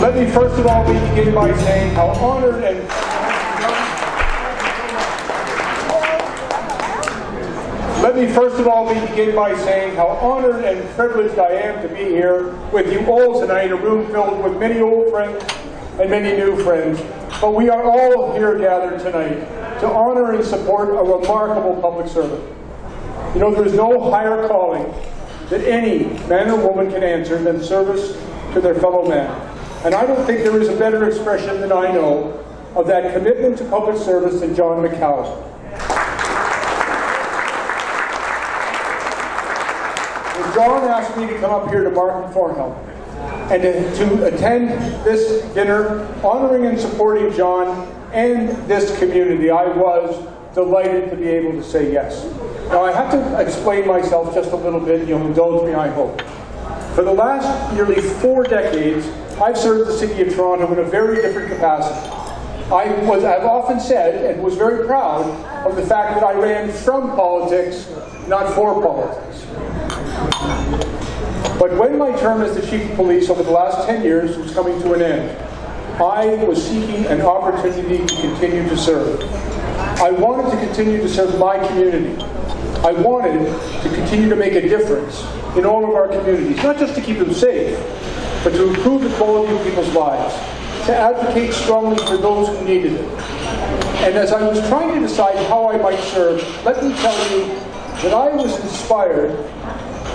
Let me first of all begin by saying how honored and privileged I am to be here with you all tonight, a room filled with many old friends and many new friends. But we are all here gathered tonight to honor and support a remarkable public servant. You know, there is no higher calling that any man or woman can answer than service to their fellow man. And I don't think there is a better expression than I know of that commitment to public service than John McCallum. When John asked me to come up here to Markham Thornhill and to attend this dinner honoring and supporting John and this community, I was delighted to be able to say yes. Now I have to explain myself just a little bit. You'll indulge me, I hope. For the last nearly 4 decades, I've served the City of Toronto in a very different capacity. I've often said and was very proud of the fact that I ran from politics, not for politics. But when my term as the Chief of Police over the last 10 years was coming to an end, I was seeking an opportunity to continue to serve. I wanted to continue to serve my community. I wanted to continue to make a difference in all of our communities, not just to keep them safe, but to improve the quality of people's lives, to advocate strongly for those who needed it. And as I was trying to decide how I might serve, let me tell you that I was inspired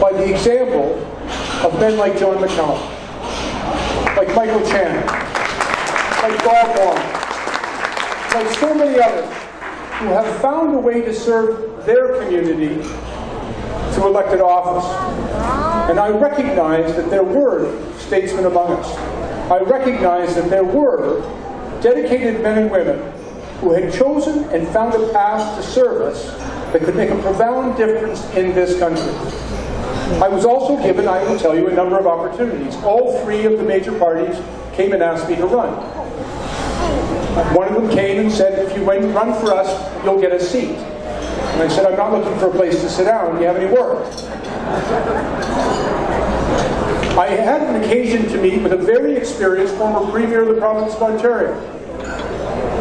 by the example of men like John McCallum, like Michael Chan, like Bob Wong, like so many others who have found a way to serve their community to elected office. And I recognize that there were statesmen among us. I recognize that there were dedicated men and women who had chosen and found a path to service that could make a profound difference in this country. I was also given, I will tell you, a number of opportunities. All 3 of the major parties came and asked me to run. One of them came and said, if you run for us, you'll get a seat. And I said, I'm not looking for a place to sit down. Do you have any work? I had an occasion to meet with a very experienced former Premier of the province of Ontario.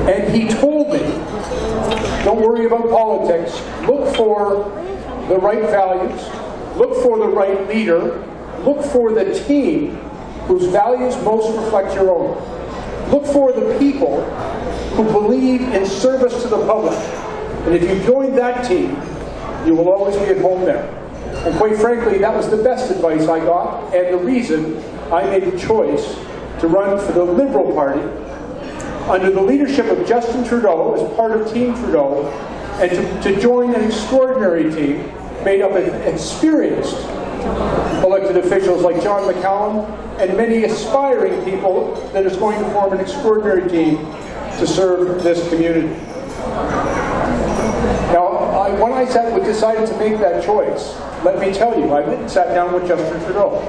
And he told me, don't worry about politics. Look for the right values. Look for the right leader. Look for the team whose values most reflect your own. Look for the people who believe in service to the public. And if you join that team, you will always be at home there. And quite frankly, that was the best advice I got, and the reason I made a choice to run for the Liberal Party under the leadership of Justin Trudeau as part of Team Trudeau, and to join an extraordinary team made up of experienced elected officials like John McCallum and many aspiring people that is going to form an extraordinary team to serve this community. Now, when I decided to make that choice, let me tell you, I went and sat down with Justin Trudeau.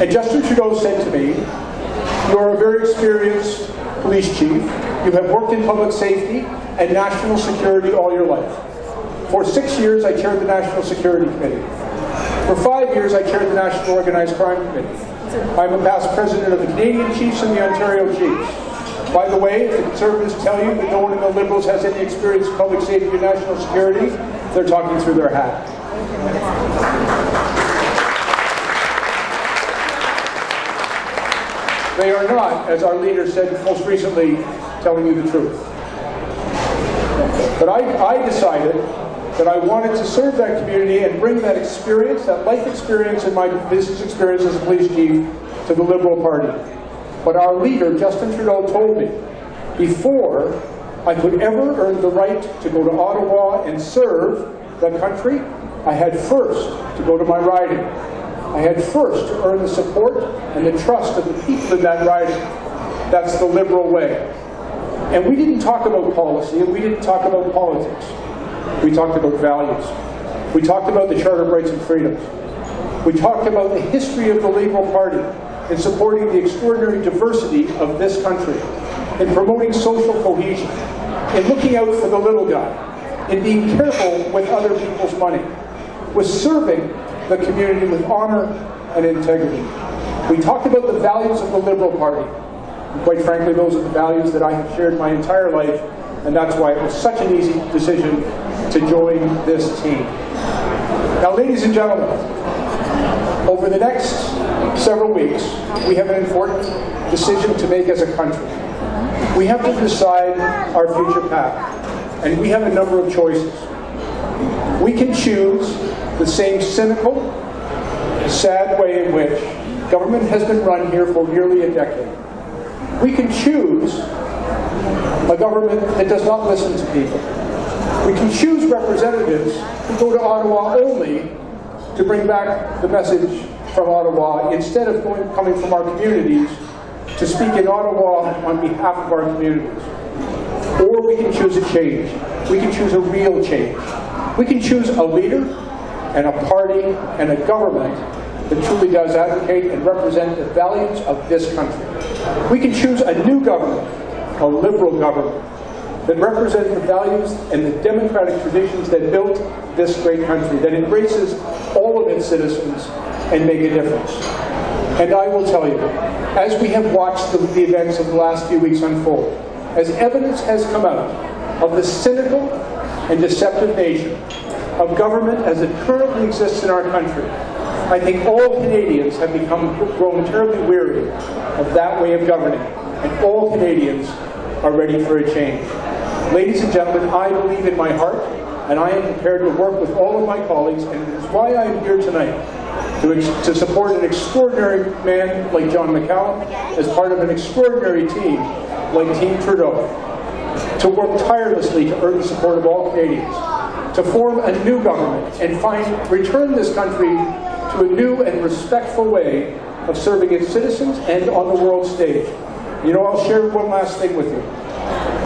And Justin Trudeau said to me, you are a very experienced police chief. You have worked in public safety and national security all your life. For 6 years, I chaired the National Security Committee. For 5 years, I chaired the National Organized Crime Committee. I'm a past president of the Canadian Chiefs and the Ontario Chiefs. By the way, if the Conservatives tell you that no one in the Liberals has any experience in public safety or national security, they're talking through their hat. They are not, as our leader said most recently, telling you the truth. But I decided that I wanted to serve that community and bring that experience, that life experience and my business experience as a police chief to the Liberal Party. But our leader, Justin Trudeau, told me, before I could ever earn the right to go to Ottawa and serve the country, I had first to go to my riding. I had first to earn the support and the trust of the people in that riding. That's the Liberal way. And we didn't talk about policy, and we didn't talk about politics. We talked about values. We talked about the Charter of Rights and Freedoms. We talked about the history of the Liberal Party in supporting the extraordinary diversity of this country, in promoting social cohesion, in looking out for the little guy, in being careful with other people's money, with serving the community with honor and integrity. We talked about the values of the Liberal Party. And quite frankly, those are the values that I have shared my entire life, and that's why it was such an easy decision to join this team. Now, ladies and gentlemen, over the next several weeks, we have an important decision to make as a country. We have to decide our future path, and we have a number of choices. We can choose the same cynical, sad way in which government has been run here for nearly a decade. We can choose a government that does not listen to people. We can choose representatives who go to Ottawa only to bring back the message from Ottawa instead of coming from our communities to speak in Ottawa on behalf of our communities. Or we can choose a change. We can choose a real change. We can choose a leader and a party and a government that truly does advocate and represent the values of this country. We can choose a new government, a Liberal government, that represents the values and the democratic traditions that built this great country, that embraces all of its citizens and make a difference. And I will tell you, as we have watched the events of the last few weeks unfold, as evidence has come out of the cynical and deceptive nature of government as it currently exists in our country, I think all Canadians have grown terribly weary of that way of governing, and all Canadians are ready for a change. Ladies and gentlemen, I believe in my heart, and I am prepared to work with all of my colleagues, and it is why I am here tonight, to support an extraordinary man like John McCallum as part of an extraordinary team like Team Trudeau, to work tirelessly to earn the support of all Canadians, to form a new government and return this country to a new and respectful way of serving its citizens and on the world stage. You know, I'll share one last thing with you.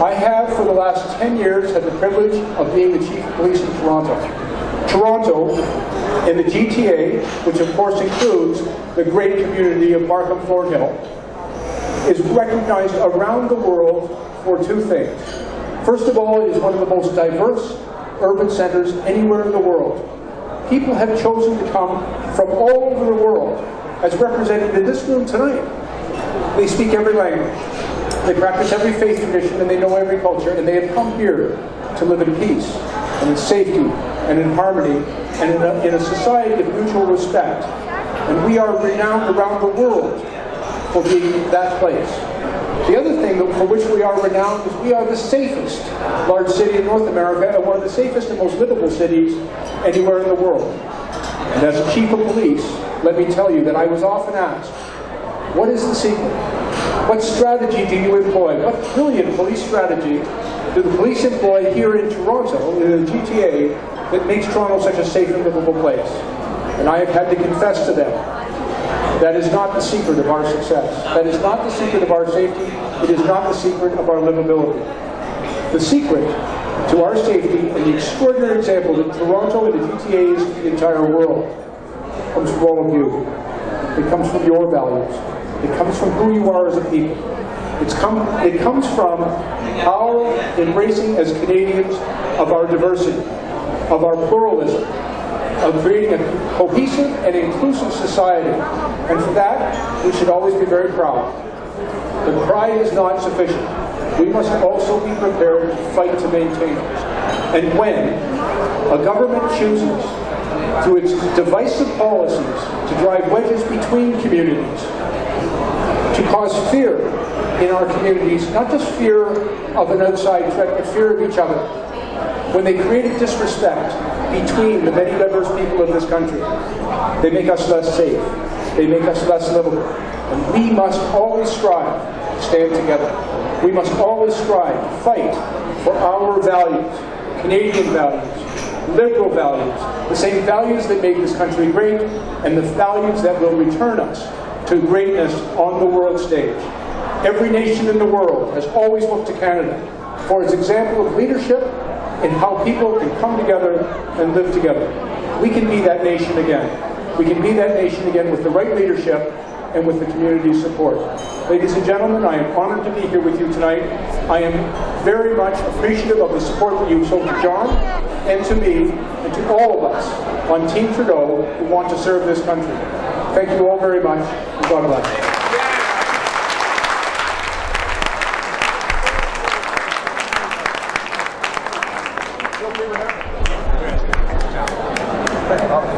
I have, for the last 10 years, had the privilege of being the Chief of Police in Toronto. Toronto, in the GTA, which of course includes the great community of Markham Thornhill, is recognized around the world for two things. First of all, it is one of the most diverse urban centers anywhere in the world. People have chosen to come from all over the world, as represented in this room tonight. They speak every language, they practice every faith tradition, and they know every culture, and they have come here to live in peace, and in safety, and in harmony, and in a society of mutual respect. And we are renowned around the world for being that place. The other thing for which we are renowned is we are the safest large city in North America, and one of the safest and most livable cities anywhere in the world. And as a Chief of Police, let me tell you that I was often asked, what is the secret? What strategy do you employ? What brilliant police strategy do the police employ here in Toronto, in the GTA, that makes Toronto such a safe and livable place? And I have had to confess to them, that is not the secret of our success. That is not the secret of our safety. It is not the secret of our livability. The secret to our safety and the extraordinary example that Toronto and the GTA is to the entire world comes from all of you. It comes from your values. It comes from who you are as a people. It comes from our embracing as Canadians of our diversity, of our pluralism, of creating a cohesive and inclusive society. And for that, we should always be very proud. But pride is not sufficient. We must also be prepared to fight to maintain it. And when a government chooses, through its divisive policies, to drive wedges between communities, to cause fear in our communities, not just fear of an outside threat, but fear of each other, when they create a disrespect between the many diverse people of this country, they make us less safe. They make us less livable. And we must always strive to stand together. We must always strive to fight for our values, Canadian values, liberal values, the same values that made this country great, and the values that will return us to greatness on the world stage. Every nation in the world has always looked to Canada for its example of leadership and how people can come together and live together. We can be that nation again. We can be that nation again with the right leadership and with the community's support. Ladies and gentlemen, I am honored to be here with you tonight. I am very much appreciative of the support that you've shown to John and to me and to all of us on Team Trudeau who want to serve this country. Thank you all very much, and God bless. Thank you.